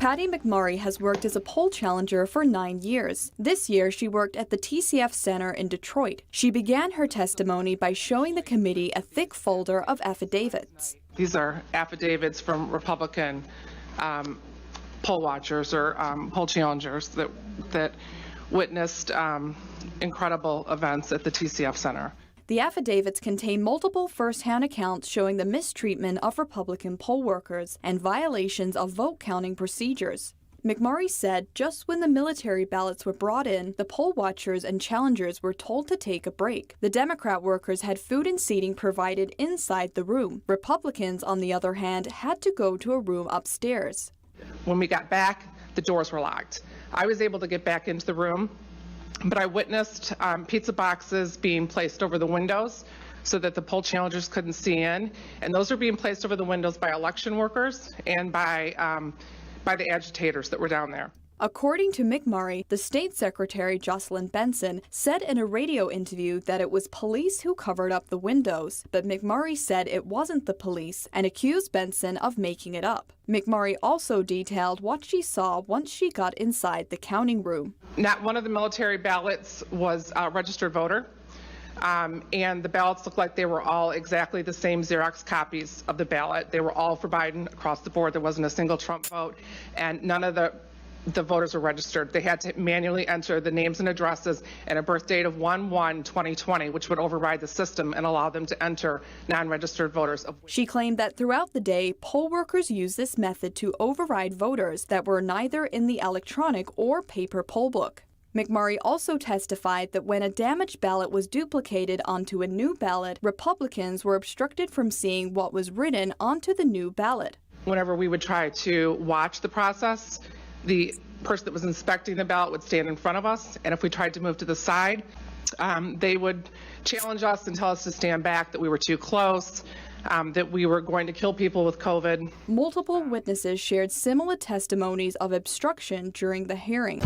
Patty McMurray has worked as a poll challenger for 9 years. This year, she worked at the TCF Center in Detroit. She began her testimony by showing the committee a thick folder of affidavits. These are affidavits from Republican poll watchers or poll challengers that witnessed incredible events at the TCF Center. The affidavits contain multiple first-hand accounts showing the mistreatment of Republican poll workers and violations of vote counting procedures. McMurray said just when the military ballots were brought in, the poll watchers and challengers were told to take a break. The Democrat workers had food and seating provided inside the room. Republicans, on the other hand, had to go to a room upstairs. When we got back, the doors were locked. I was able to get back into the room, but I witnessed pizza boxes being placed over the windows so that the poll challengers couldn't see in, and those are being placed over the windows by election workers and by the agitators that were down there. According to McMurray, the state secretary, Jocelyn Benson, said in a radio interview that it was police who covered up the windows, but McMurray said it wasn't the police and accused Benson of making it up. McMurray also detailed what she saw once she got inside the counting room. Not one of the military ballots was a registered voter, and the ballots looked like they were all exactly the same Xerox copies of the ballot. They were all for Biden across the board. There wasn't a single Trump vote, and none of the voters were registered. They had to manually enter the names and addresses and a birth date of 1/1/2020, which would override the system and allow them to enter non-registered voters. She claimed that throughout the day, poll workers used this method to override voters that were neither in the electronic or paper poll book. McMurray also testified that when a damaged ballot was duplicated onto a new ballot, Republicans were obstructed from seeing what was written onto the new ballot. Whenever we would try to watch the process, the person that was inspecting the ballot would stand in front of us, and if we tried to move to the side, they would challenge us and tell us to stand back, that we were too close, that we were going to kill people with COVID. Multiple witnesses shared similar testimonies of obstruction during the hearing.